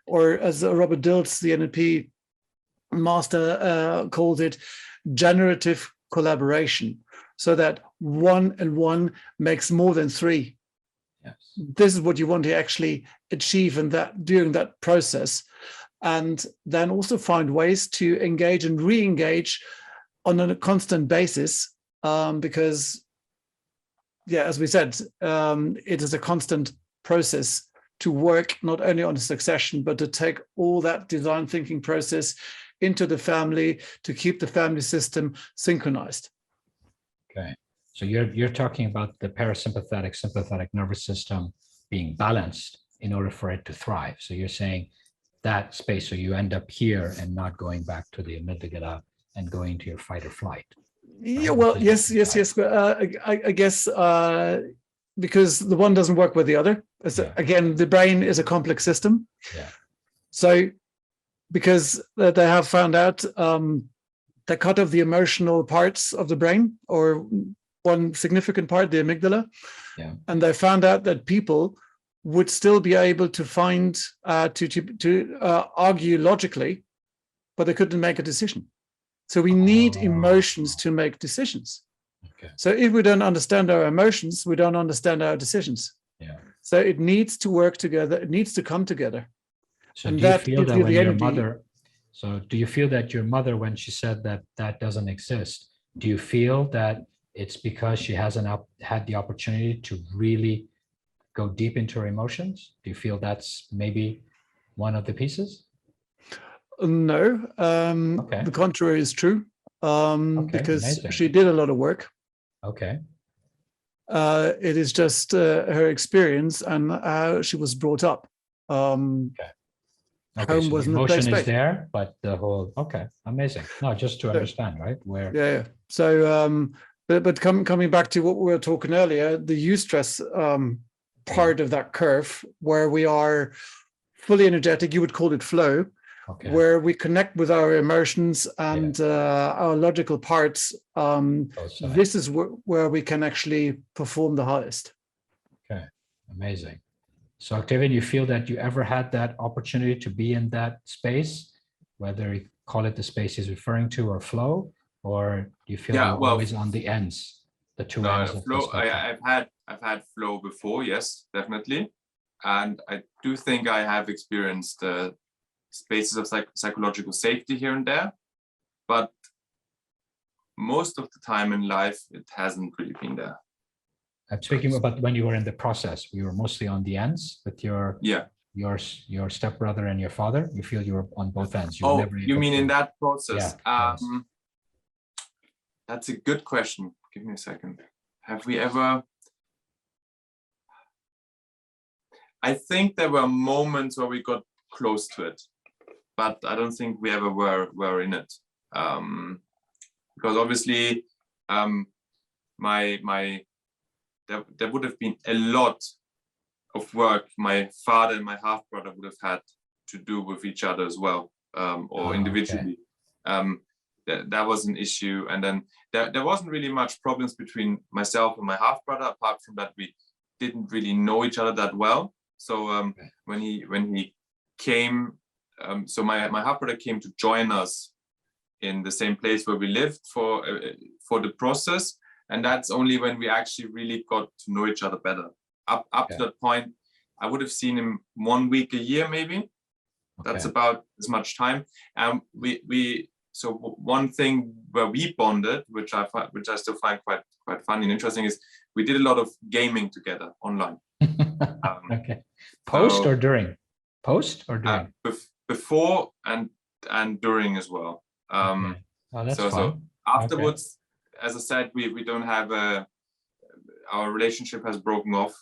or as Robert Dilts, the NLP master, calls it, generative collaboration, so that 1 and 1 makes more than 3. Yes. This is what you want to actually achieve in that, during that process, and then also find ways to engage and re-engage on a constant basis, because, as we said, it is a constant process to work not only on a succession, but to take all that design thinking process into the family, to keep the family system synchronized. Okay. So you're talking about the parasympathetic, sympathetic nervous system being balanced in order for it to thrive. So you're saying that space, so you end up here and not going back to the amygdala and going to your fight or flight. Yeah, well, yes. I guess because the one doesn't work with the other. Again, the brain is a complex system. Yeah. So because they have found out they cut off the emotional parts of the brain, or one significant part, the amygdala, and they found out that people would still be able to find to argue logically, but they couldn't make a decision. So we need emotions to make decisions. Okay. So if we don't understand our emotions, we don't understand our decisions. Yeah. So it needs to work together. It needs to come together. So and do you feel that when your mother? So do you feel that your mother, when she said that that doesn't exist, do you feel that it's because she hasn't had the opportunity to really go deep into her emotions? Do you feel that's maybe one of the pieces? No, the contrary is true, because amazing. She did a lot of work. Okay. It is just her experience and how she was brought up. Okay, Home so wasn't the a place emotion is there, but the whole, amazing. No, just to understand, right? Where. Yeah. So, but coming back to what we were talking earlier, the eustress part of that curve, where we are fully energetic, you would call it flow. Where we connect with our emotions and our logical parts, this is where we can actually perform the highest. Okay, amazing. So Octavian, you feel that you ever had that opportunity to be in that space, whether you call it the space he's referring to or flow, or do you feel you're always on the ends, the two ends of flow? I've had flow before, yes, definitely, and I do think I have experienced spaces of psychological safety here and there, but most of the time in life, it hasn't really been there. I'm speaking about when you were in the process. We were mostly on the ends with your stepbrother and your father. You feel you were on both ends. You mean in that process? Yeah, that's a good question. Give me a second. Have we ever? I think there were moments where we got close to it, but I don't think we ever were in it. Because obviously, there would have been a lot of work my father and my half brother would have had to do with each other as well, or individually. Okay. That was an issue, and then there wasn't really much problems between myself and my half brother, apart from that we didn't really know each other that well. So when he came, so my half brother came to join us in the same place where we lived for the process, and that's only when we actually really got to know each other better. Up to that point, I would have seen him 1 week a year, maybe. That's about as much time. So one thing where we bonded, which I still find quite funny and interesting, is we did a lot of gaming together online. Okay. Post or during? Post or during? Before and during as well. Oh, that's fun. So afterwards, as I said, we don't have our relationship has broken off.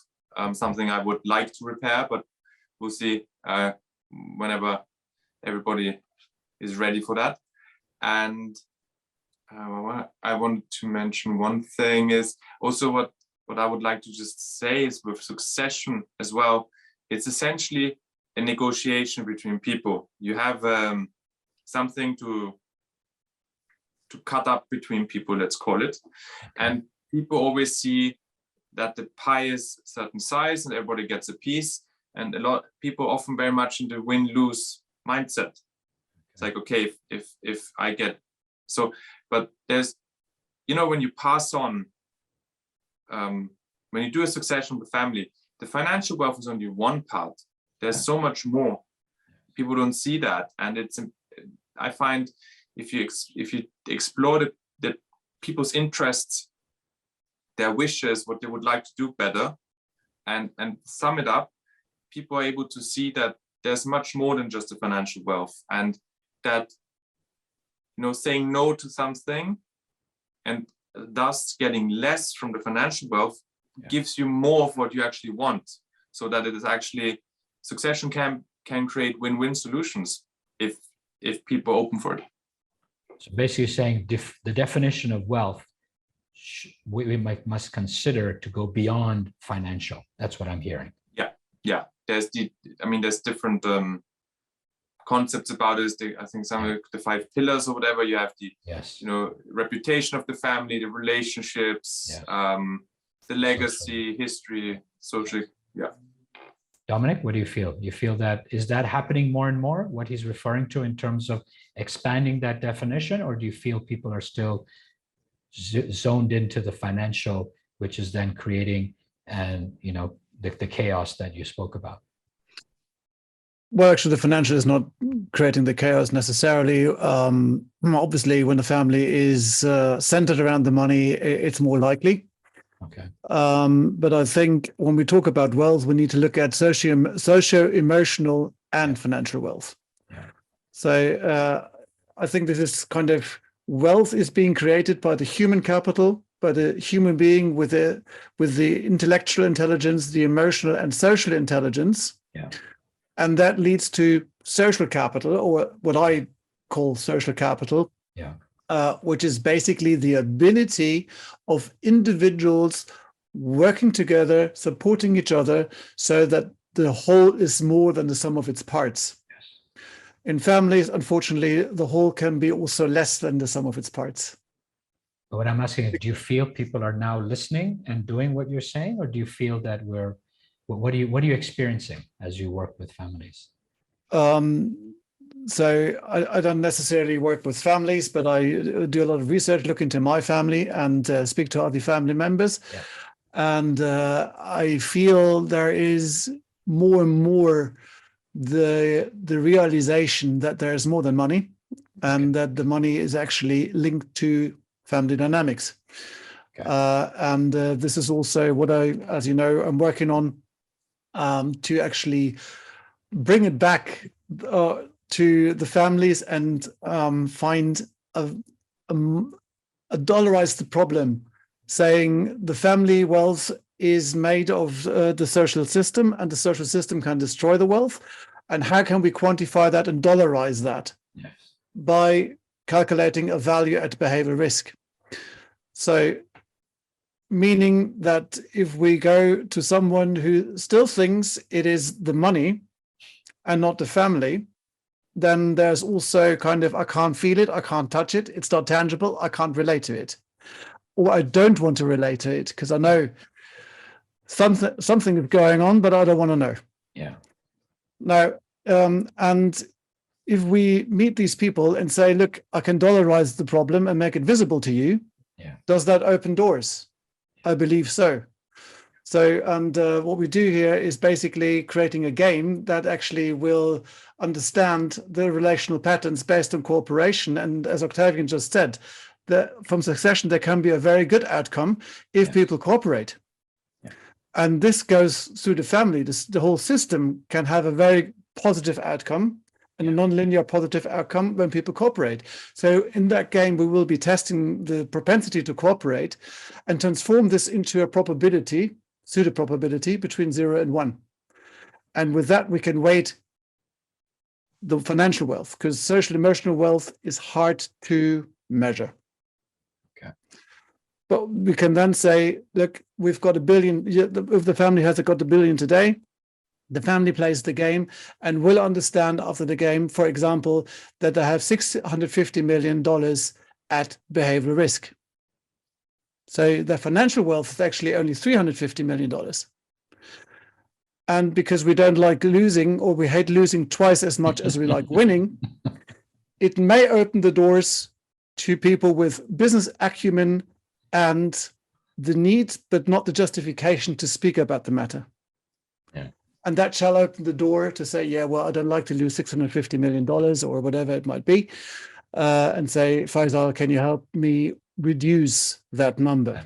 Something I would like to repair, but we'll see whenever everybody is ready for that. And I wanted to mention one thing is also what I would like to just say is with succession as well. It's essentially a negotiation between people. You have something to cut up between people, let's call it. And people always see that the pie is a certain size and everybody gets a piece. And a lot of people often very much in the win-lose mindset. It's like, okay, if I get so, but there's, when you pass on, when you do a succession with the family, the financial wealth is only one part. There's so much more. People don't see that, and I find if you explore the people's interests, their wishes, what they would like to do better, and sum it up, people are able to see that there's much more than just the financial wealth, and that saying no to something and thus getting less from the financial wealth gives you more of what you actually want, so that it is actually succession can create win-win solutions if people are open for it. So basically saying the definition of wealth we must consider to go beyond financial. That's what I'm hearing. Yeah. There's different concepts about it. I think some of the 5 pillars or whatever. You have the reputation of the family, the relationships, the legacy, history, social. Yeah. Dominik, what do you feel? You feel that is that happening more and more? What he's referring to in terms of expanding that definition, or do you feel people are still zoned into the financial, which is then creating the chaos that you spoke about? Well, actually, the financial is not creating the chaos necessarily. Obviously, when the family is centered around the money, it's more likely. Okay. But I think when we talk about wealth, we need to look at socio-emotional and financial wealth. Yeah. So I think this is kind of wealth is being created by the human capital, by the human being with the intellectual intelligence, the emotional and social intelligence. Yeah. And that leads to social capital, or what I call social capital, which is basically the ability of individuals working together, supporting each other, so that the whole is more than the sum of its parts. Yes. In families, unfortunately, the whole can be also less than the sum of its parts. But what I'm asking is, do you feel people are now listening and doing what you're saying, or do you feel that what are you experiencing as you work with families? So I don't necessarily work with families, but I do a lot of research, look into my family and speak to other family members. Yeah. And I feel there is more and more the realization that there's more than money, and that the money is actually linked to family dynamics. Okay. And this is also what as you know, I'm working on to actually bring it back to the families and find a dollarized problem, saying the family wealth is made of the social system, and the social system can destroy the wealth. And how can we quantify that and dollarize that? Yes. By calculating a value at behavioral risk. So, meaning that if we go to someone who still thinks it is the money and not the family, then there's also kind of, I can't feel it, I can't touch it, it's not tangible, I can't relate to it. Or I don't want to relate to it because I know something is going on, but I don't want to know. Yeah. Now, and if we meet these people and say, look, I can dollarize the problem and make it visible to you, does that open doors? I believe so. So, and what we do here is basically creating a game that actually will understand the relational patterns based on cooperation. And as Octavian just said, from succession, there can be a very good outcome if people cooperate. Yeah. And this goes through the family. The whole system can have a very positive outcome and a nonlinear positive outcome when people cooperate. So in that game, we will be testing the propensity to cooperate and transform this into a probability, pseudo-probability between 0 and 1. And with that, we can weight the financial wealth, because social emotional wealth is hard to measure. Okay. But we can then say, look, we've got $1 billion. If the family has got $1 billion today, the family plays the game and will understand after the game, for example, that they have $650 million at behavioral risk. So their financial wealth is actually only $350 million. And because we don't like losing, or we hate losing twice as much as we like winning, it may open the doors to people with business acumen and the need, but not the justification to speak about the matter. Yeah. And that shall open the door to say, yeah, well, I don't like to lose $650 million or whatever it might be. And say, Feisal, can you help me reduce that number?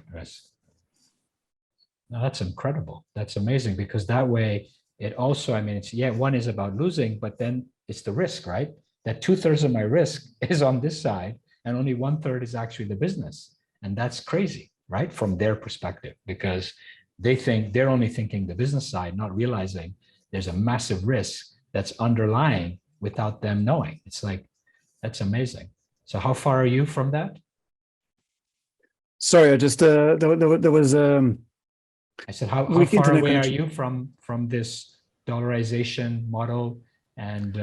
No, that's incredible. That's amazing, because that way it also, I mean, it's, one is about losing, but then it's the risk, right? That 2/3 of my risk is on this side and only 1/3 is actually the business. And that's crazy, right? From their perspective, because they think they're only thinking the business side, not realizing there's a massive risk that's underlying without them knowing. It's like, that's amazing. So how far are you from that? Sorry, I just, there was, I said, how far away are you from this dollarization model and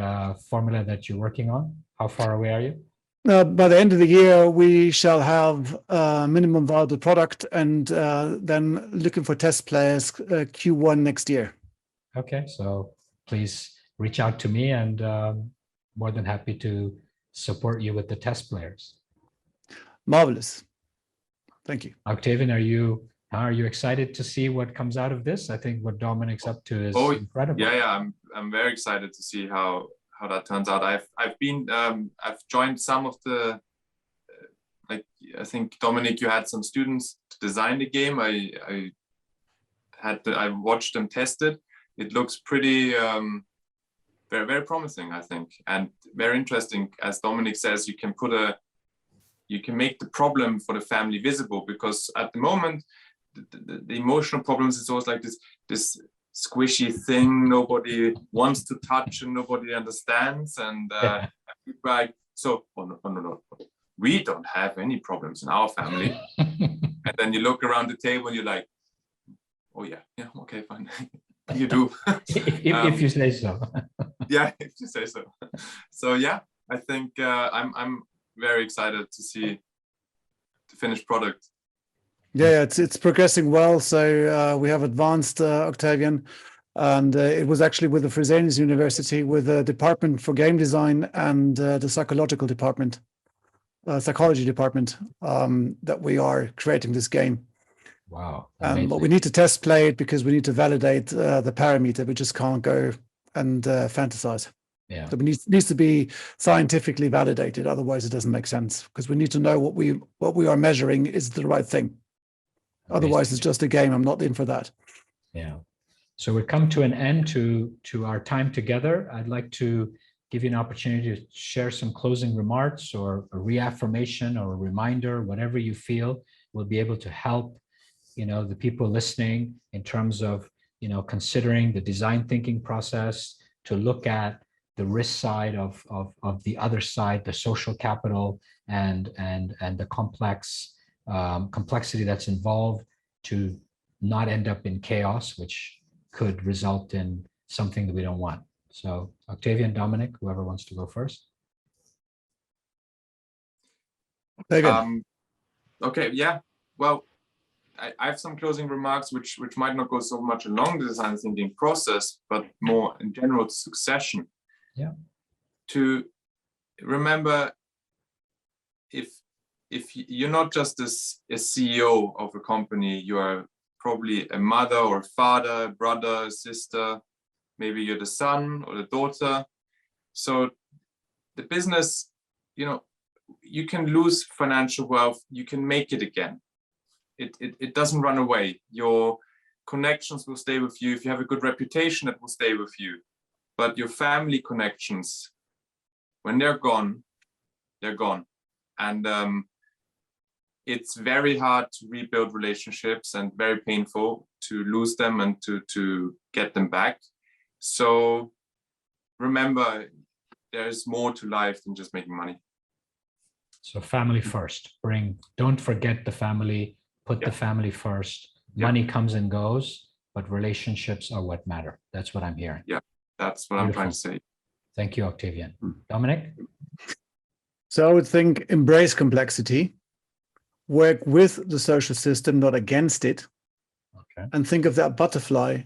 formula that you're working on? How far away are you? By the end of the year, we shall have a minimum viable product, and then looking for test players Q1 next year. Okay, so please reach out to me, and more than happy to support you with the test players. Marvelous. Thank you. Octavian, are you excited to see what comes out of this? I think what Dominik's up to is incredible. Yeah, I'm very excited to see how that turns out. I've joined some of the like, I think Dominik, you had some students to design the game. I watched them test it. It looks pretty very, very promising, I think, and very interesting. As Dominik says, you can make the problem for the family visible, because at the moment the emotional problems is always like this squishy thing nobody wants to touch and nobody understands, and like, so no, we don't have any problems in our family. And then you look around the table and you're like, oh yeah, okay, fine. You do. if you say so. Yeah, if you say so. So yeah, I think I'm very excited to see the finished product. Yeah, it's progressing well. So we have advanced Octavian, and it was actually with the Fresenius University, with the Department for Game Design and the psychology department, that we are creating this game. Wow. But we need to test play it because we need to validate the parameter. We just can't go and fantasize. Yeah. So it needs to be scientifically validated. Otherwise, it doesn't make sense, because we need to know what we are measuring is the right thing. Otherwise, it's just a game. I'm not in for that. Yeah. So we come to an end to our time together. I'd like to give you an opportunity to share some closing remarks or a reaffirmation or a reminder, whatever you feel will be able to help the people listening in terms of, considering the design thinking process, to look at the risk side of the other side, the social capital and the complexity that's involved, to not end up in chaos, which could result in something that we don't want. So Octavian, Dominik, whoever wants to go first. Okay, yeah. Well, I have some closing remarks which might not go so much along the design thinking process, but more in general to succession. Yeah. To remember, if you're not just a CEO of a company, you are probably a mother or a father, brother, sister, maybe you're the son or the daughter. So the business, you can lose financial wealth, you can make it again. It doesn't run away. Your connections will stay with you. If you have a good reputation, it will stay with you. But your family connections, when they're gone, they're gone. And it's very hard to rebuild relationships and very painful to lose them and to get them back. So remember, there's more to life than just making money. So family first. Don't forget the family. Put the family first. Money comes and goes, but relationships are what matter. That's what I'm hearing. Yeah, that's what Beautiful. I'm trying to say. Thank you, Octavian. Dominik? So I would think embrace complexity, work with the social system, not against it. Okay. And think of that butterfly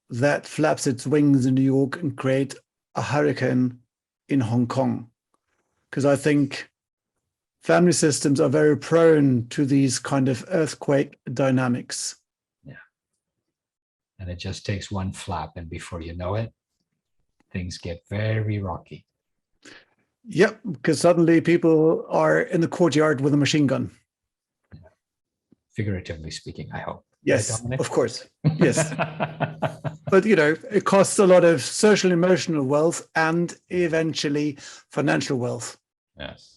that flaps its wings in New York and create a hurricane in Hong Kong. Because I think family systems are very prone to these kind of earthquake dynamics. Yeah. And it just takes one flap, and before you know it, things get very rocky. Yep, because suddenly people are in the courtyard with a machine gun. Yeah. Figuratively speaking, I hope. Yes, right, of course. Yes. But, it costs a lot of social emotional wealth and eventually financial wealth. Yes.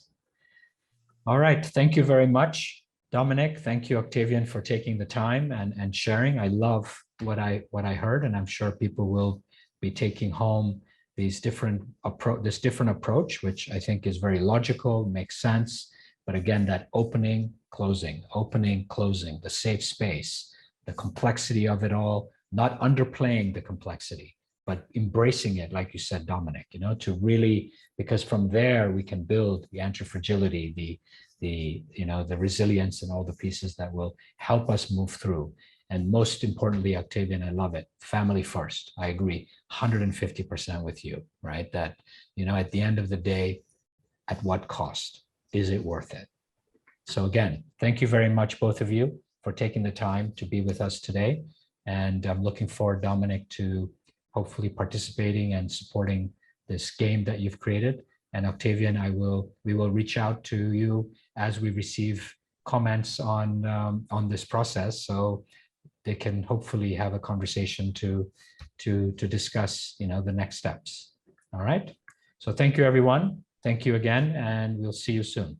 All right. Thank you very much, Dominik. Thank you, Octavian, for taking the time and sharing. I love what I heard, and I'm sure people will be taking home this different approach, which I think is very logical, makes sense. But again, that opening, closing, the safe space, the complexity of it all, not underplaying the complexity, but embracing it, like you said, Dominik, to really, because from there we can build the anti-fragility, the resilience and all the pieces that will help us move through. And most importantly, Octavian, I love it. Family first. I agree 150% with you, right? That, at the end of the day, at what cost? Is it worth it? So again, thank you very much, both of you, for taking the time to be with us today. And I'm looking forward, Dominik, to hopefully participating and supporting this game that you've created. And Octavian, we will reach out to you as we receive comments on this process, so they can hopefully have a conversation to discuss, the next steps. All right. So thank you, everyone. Thank you again, and we'll see you soon.